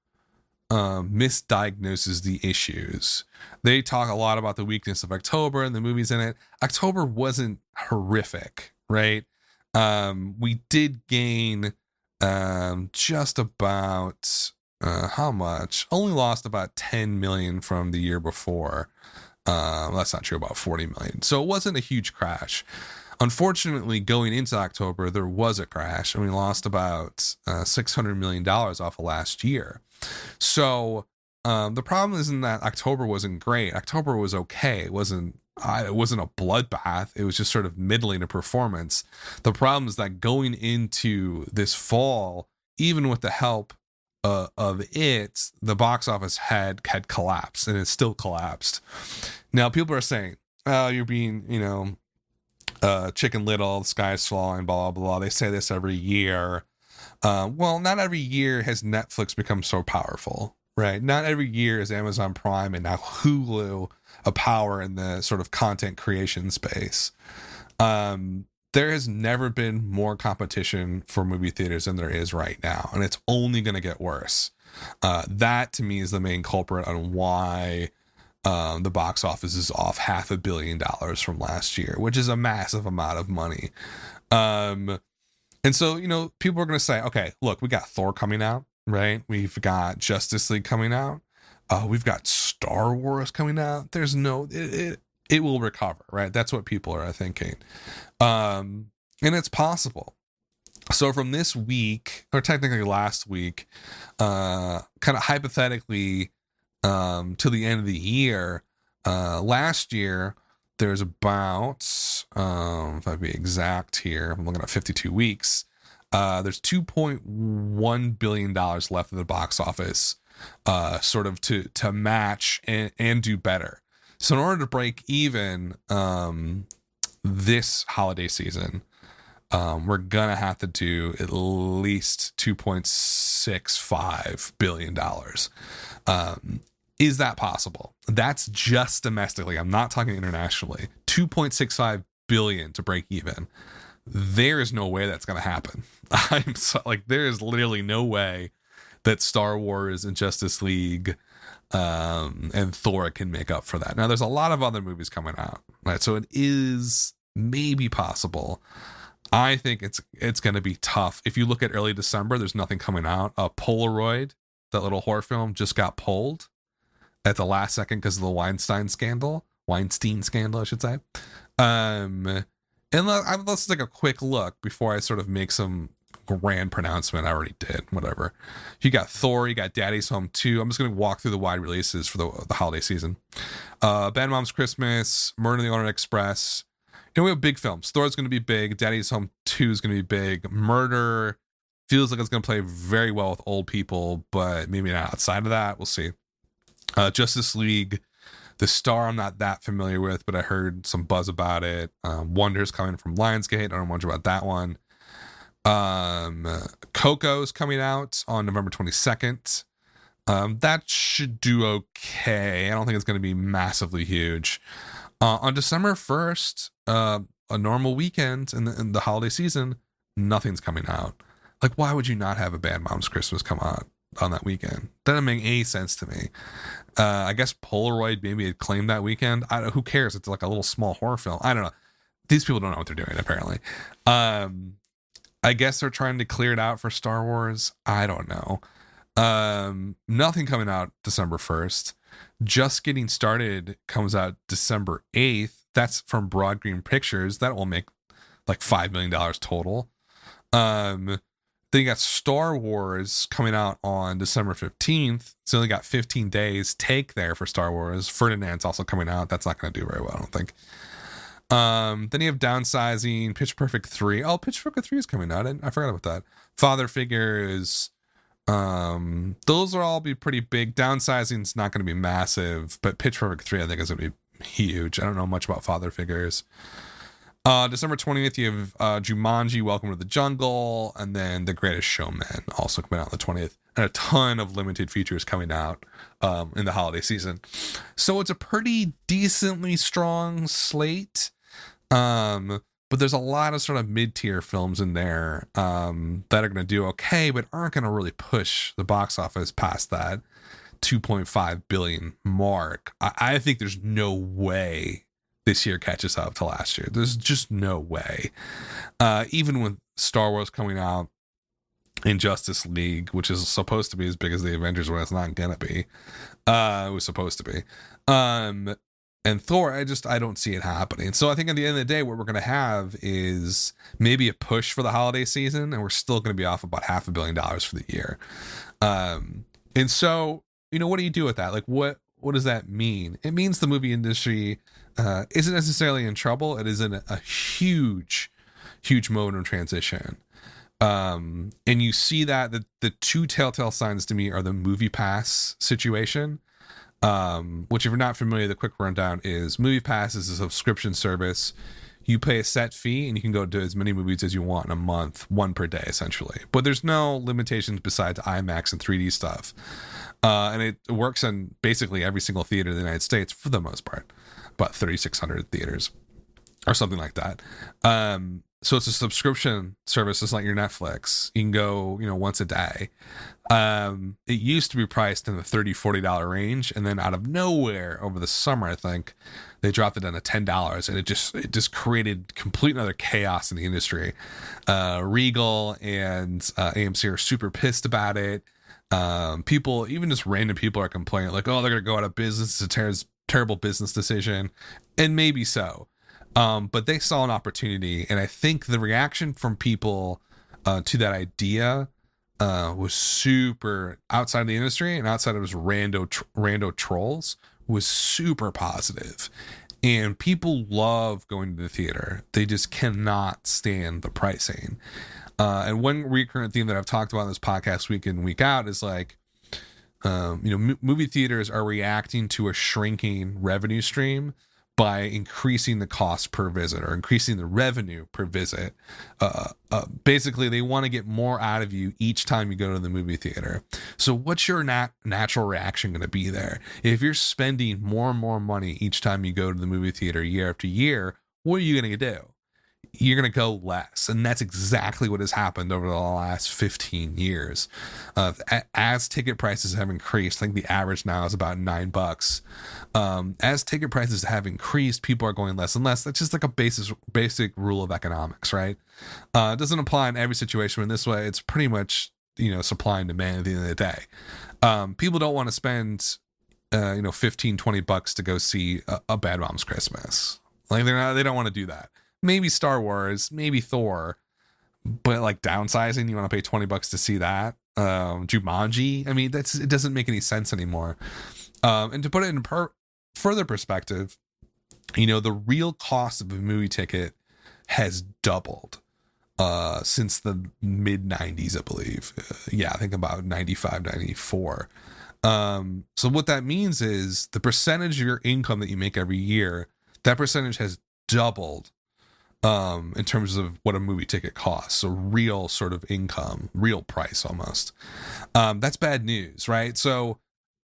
misdiagnoses the issues. They talk a lot about the weakness of October and the movies in it. October wasn't horrific, right? We did gain just about how much? Only lost about 10 million from the year before. That's not true, about 40 million. So it wasn't a huge crash. Unfortunately, going into October, there was a crash, and we lost about $600 million off of last year. So the problem isn't that October wasn't great. October was okay. It wasn't a bloodbath. It was just sort of middling a performance. The problem is that going into this fall, even with the help of it, the box office had collapsed, and it still collapsed. Now, people are saying, oh, you're being, Chicken Little, the sky's falling, blah, blah, blah. They say this every year. Well, not every year has Netflix become so powerful, right? Not every year is Amazon Prime and now Hulu a power in the sort of content creation space. There has never been more competition for movie theaters than there is right now, and it's only going to get worse. That, to me, is the main culprit on why the box office is off $500 million from last year, which is a massive amount of money. And so, people are going to say, okay, look, we got Thor coming out, right? We've got Justice League coming out. We've got Star Wars coming out. There's it will recover, right? That's what people are thinking. And it's possible. So from this week, or technically last week, kind of hypothetically, to the end of the year, last year, there's about, if I be exact here, I'm looking at 52 weeks, there's $2.1 billion left in the box office, sort of to match and do better. So in order to break even this holiday season, we're gonna have to do at least $2.65 billion. Is that possible? That's just domestically. I'm not talking internationally. $2.65 billion to break even. There is no way that's going to happen. There is literally no way that Star Wars and Justice League and Thor can make up for that. Now, there's a lot of other movies coming out, right? So it is maybe possible. I think it's going to be tough. If you look at early December, there's nothing coming out. Polaroid, that little horror film, just got pulled at the last second because of the Weinstein scandal, I should say. And let's take a quick look before I sort of make some grand pronouncement. I already did, whatever. You got Thor, you got Daddy's Home 2. I'm just going to walk through the wide releases for the holiday season. Bad Moms Christmas, Murder on the Orient Express. We have big films. Thor's going to be big. Daddy's Home 2 is going to be big. Murder feels like it's going to play very well with old people, but maybe not outside of that. We'll see. Justice League, the star I'm not that familiar with, but I heard some buzz about it. Wonder's coming from Lionsgate. I don't know much about that one. Coco's coming out on November 22nd. That should do okay. I don't think it's going to be massively huge. On December 1st, a normal weekend in the holiday season, Nothing's coming out. Like, why would you not have a Bad Moms Christmas come out on that weekend? Doesn't make any sense to me. I guess Polaroid maybe had claimed that weekend. Who cares? It's like a little small horror film. I don't know. These people don't know what they're doing, apparently. I guess they're trying to clear it out for Star Wars. I don't know. Nothing coming out December 1st. Just Getting Started comes out December 8th. That's from Broad Green Pictures. That will make like $5 million total. Then you got Star Wars coming out on December 15th. It's only got 15 days take there for Star Wars. Ferdinand's also coming out. That's not going to do very well, I don't think. Then you have Downsizing, Pitch Perfect 3. Oh, Pitch Perfect 3 is coming out. I forgot about that. Father Figures. Those will all be pretty big. Downsizing's not going to be massive, but Pitch Perfect 3 I think is going to be huge. I don't know much about Father Figures. December 20th, you have Jumanji, Welcome to the Jungle, and then The Greatest Showman also coming out on the 20th, and a ton of limited features coming out in the holiday season. So it's a pretty decently strong slate, but there's a lot of sort of mid-tier films in there that are going to do okay, but aren't going to really push the box office past that 2.5 billion mark. I think there's no way this year catches up to last year. There's just no way. Even with Star Wars coming out in Justice League, which is supposed to be as big as the Avengers when it's not gonna be. It was supposed to be. And Thor, I don't see it happening. So I think at the end of the day, what we're gonna have is maybe a push for the holiday season, and we're still gonna be off about $500 million for the year. And so, what do you do with that? Like, what does that mean? It means the movie industry isn't necessarily in trouble. It is in a huge moment of transition. And you see that the two telltale signs to me are the Movie Pass situation, which, if you're not familiar, the quick rundown is Movie Pass is a subscription service. You pay a set fee and you can go to as many movies as you want in a month, one per day, essentially. But there's no limitations besides IMAX and 3D stuff. And it works in basically every single theater in the United States for the most part, about 3,600 theaters or something like that. So it's a subscription service. It's like your Netflix. You can go, once a day. It used to be priced in the $30, $40 range. And then out of nowhere over the summer, I think they dropped it down to $10. And it just created complete another chaos in the industry. Regal and AMC are super pissed about it. People, even just random people, are complaining like, oh, they're gonna go out of business. It's a terrible business decision, and maybe so, but they saw an opportunity, and I think the reaction from people to that idea was super, outside of the industry and outside of his rando trolls, was super positive. And people love going to the theater. They just cannot stand the pricing. And one recurrent theme that I've talked about in this podcast week in, week out is like, movie theaters are reacting to a shrinking revenue stream by increasing the cost per visit or increasing the revenue per visit. Basically, they want to get more out of you each time you go to the movie theater. So what's your natural reaction going to be there? If you're spending more and more money each time you go to the movie theater year after year, what are you going to do? You're going to go less. And that's exactly what has happened over the last 15 years. As ticket prices have increased, I think the average now is about $9. As ticket prices have increased, people are going less and less. That's just like a basic rule of economics, right? It doesn't apply in every situation. In this way, it's pretty much, supply and demand at the end of the day. People don't want to spend, $15-20 to go see a Bad Moms Christmas. Like they don't want to do that. Maybe Star Wars, maybe Thor, but like Downsizing, you want to pay $20 to see that? Jumanji, I mean, it doesn't make any sense anymore. And to put it in further perspective, the real cost of a movie ticket has doubled since the mid 90s, I believe. I think about 95, 94. So what that means is the percentage of your income that you make every year, that percentage has doubled in terms of what a movie ticket costs. So real sort of income, real price almost. That's bad news, right? So,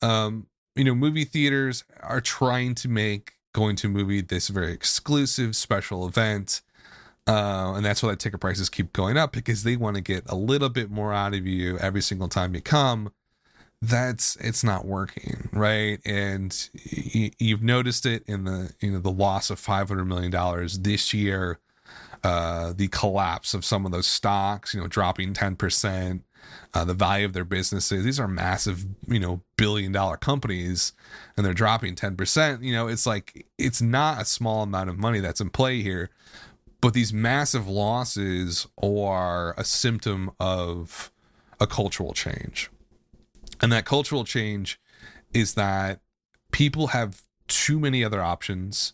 movie theaters are trying to make going to a movie this very exclusive special event. And that's why the ticket prices keep going up, because they want to get a little bit more out of you every single time you come. It's not working, right? And you've noticed it in the loss of $500 million this year, the collapse of some of those stocks, dropping 10%, the value of their businesses. These are massive, billion-dollar companies, and they're dropping 10%. It's like, it's not a small amount of money that's in play here, but these massive losses are a symptom of a cultural change. And that cultural change is that people have too many other options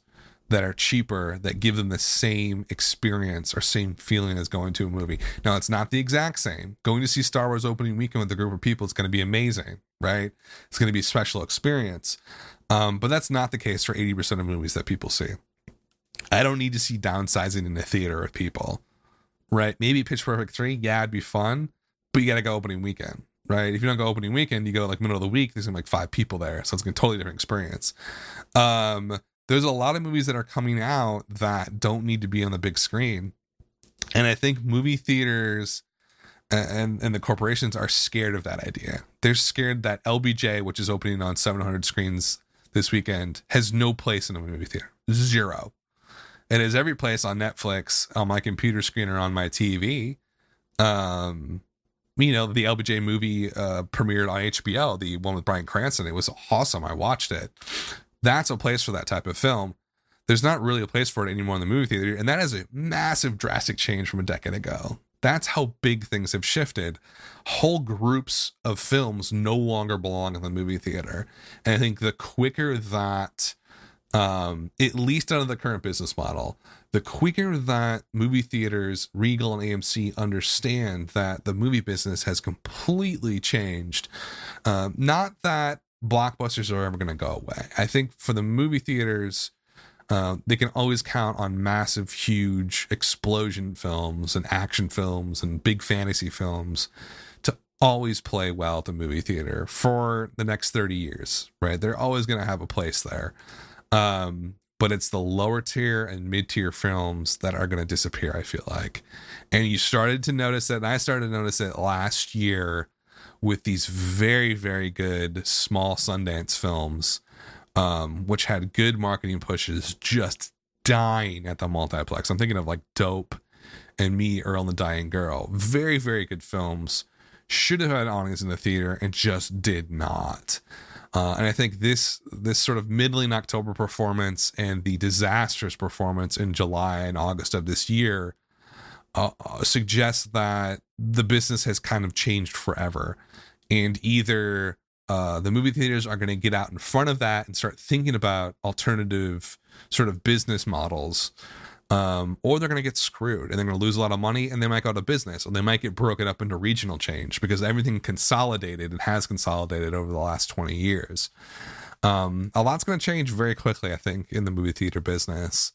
that are cheaper, that give them the same experience or same feeling as going to a movie. Now, it's not the exact same. Going to see Star Wars opening weekend with a group of people is going to be amazing, right? It's going to be a special experience. But that's not the case for 80% of movies that people see. I don't need to see downsizing in a theater with people, right? Maybe Pitch Perfect 3, yeah, it'd be fun, but you got to go opening weekend. Right? If you don't go opening weekend, you go like middle of the week, there's gonna be like 5 people there. So it's a totally different experience. There's a lot of movies that are coming out that don't need to be on the big screen. And I think movie theaters and the corporations are scared of that idea. They're scared that LBJ, which is opening on 700 screens this weekend, has no place in a movie theater. 0. It has every place on Netflix, on my computer screen, or on my TV. The LBJ movie premiered on HBO, the one with Bryan Cranston. It was awesome. I watched it. That's a place for that type of film. There's not really a place for it anymore in the movie theater, and that is a massive, drastic change from a decade ago. That's how big things have shifted. Whole groups of films no longer belong in the movie theater. And I think the quicker that, at least out of the current business model, the quicker that movie theaters, Regal and AMC, understand that the movie business has completely changed. Not that blockbusters are ever going to go away. I think for the movie theaters, they can always count on massive, huge explosion films and action films and big fantasy films to always play well at the movie theater for the next 30 years, right? They're always going to have a place there. But it's the lower tier and mid-tier films that are going to disappear, I feel like. And you started to notice it, and I started to notice it last year with these very, very good small Sundance films, which had good marketing pushes, just dying at the multiplex. I'm thinking of like Dope and Me, Earl and the Dying Girl. Very, very good films. Should have had an audience in the theater and just did not. And I think this sort of middling October performance and the disastrous performance in July and August of this year suggests that the business has kind of changed forever. And either the movie theaters are going to get out in front of that and start thinking about alternative sort of business models, or they're going to get screwed and they're going to lose a lot of money, and they might go out of business, or they might get broken up into regional change, because everything consolidated and has consolidated over the last 20 years. A lot's going to change very quickly, I think, in the movie theater business.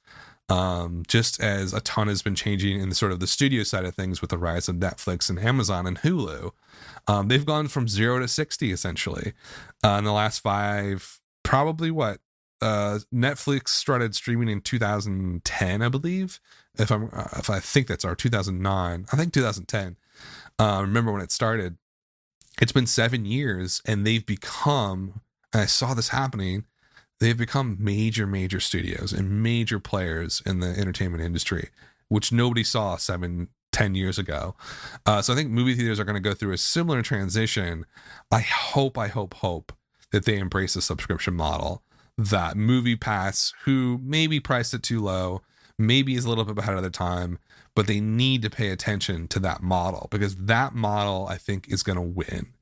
Just as a ton has been changing in the sort of the studio side of things with the rise of Netflix and Amazon and Hulu. They've gone from 0 to 60 essentially in the last 5, probably Netflix started streaming in 2010, I believe. If I think that's 2009, I think 2010. Remember when it started? It's been 7 years, and they've become, and I saw this happening, they've become major studios and major players in the entertainment industry, which nobody saw 7-10 years ago. So I think movie theaters are going to go through a similar transition. I hope that they embrace a subscription model, that Movie Pass, who maybe priced it too low, maybe is a little bit ahead of their time, but they need to pay attention to that model, because that model, I think, is going to win.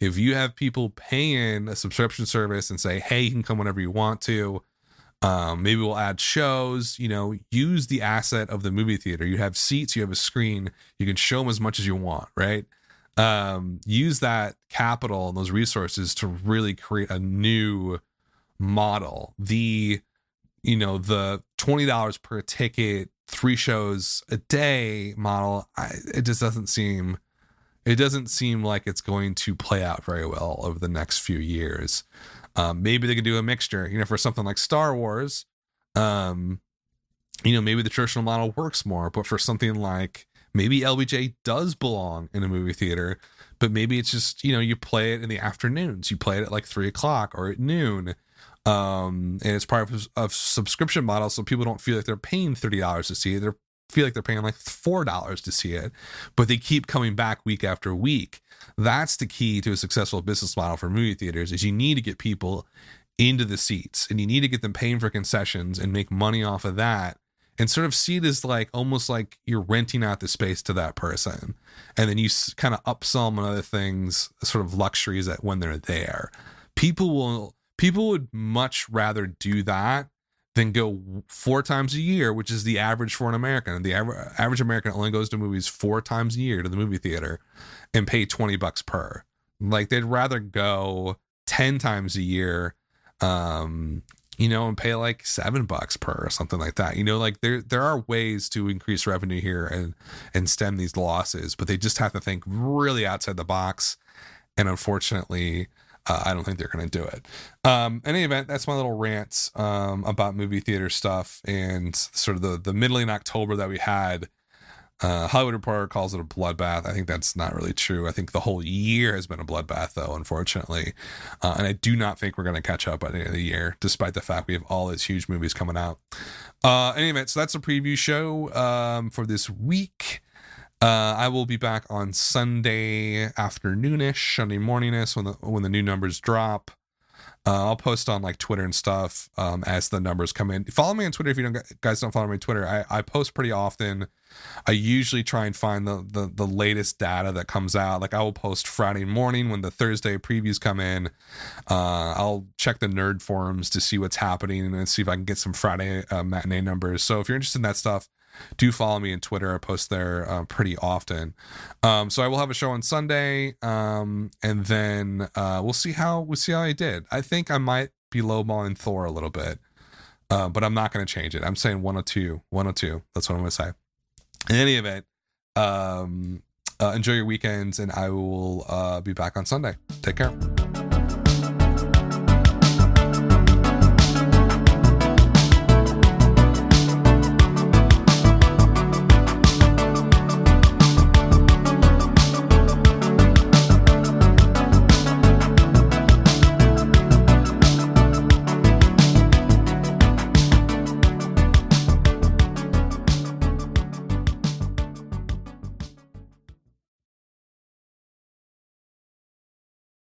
If you have people paying a subscription service and say, hey, you can come whenever you want to, maybe we'll add shows, use the asset of the movie theater. You have seats, you have a screen, you can show them as much as you want, right? Use that capital and those resources to really create a new model. The $20 per ticket, 3 shows a day model, it just doesn't seem like it's going to play out very well over the next few years. Maybe they could do a mixture, for something like Star Wars. maybe the traditional model works more, but for something like maybe LBJ does belong in a movie theater, but maybe it's just, you play it in the afternoons. You play it at like 3:00 or at noon. And it's part of a subscription model, so people don't feel like they're paying $30 to see it. They feel like they're paying like $4 to see it, but they keep coming back week after week. That's the key to a successful business model for movie theaters, is you need to get people into the seats, and you need to get them paying for concessions and make money off of that, and sort of see it as like almost like you're renting out the space to that person, and then you kind of upsell them on other things, sort of luxuries that when they're there. People would much rather do that than go 4 times a year, which is the average for an American. The average American only goes to movies 4 times a year to the movie theater and pay $20 per. Like, they'd rather go 10 times a year, and pay like $7 per or something like that. Like there are ways to increase revenue here and stem these losses, but they just have to think really outside the box. And unfortunately, I don't think they're going to do it. In any event, that's my little rants about movie theater stuff and sort of the middling October that we had. Hollywood Reporter calls it a bloodbath. I think that's not really true. I think the whole year has been a bloodbath, though, unfortunately. And I do not think we're going to catch up by the end of the year, despite the fact we have all these huge movies coming out. Anyway, so that's a preview show for this week. I will be back on Sunday afternoonish, Sunday morningish when the new numbers drop. I'll post on like Twitter and stuff as the numbers come in. Follow me on Twitter if you guys don't follow me on Twitter. I post pretty often. I usually try and find the latest data that comes out. Like, I will post Friday morning when the Thursday previews come in. I'll check the nerd forums to see what's happening and see if I can get some Friday matinee numbers. So if you're interested in that stuff, do follow me on Twitter. I post there pretty often. So I will have a show on Sunday, and then we'll see how I did. I think I might be lowballing Thor a little bit, but I'm not going to change it. I'm saying 102. That's what I'm going to say. In any event, enjoy your weekends, and I will be back on Sunday. Take care.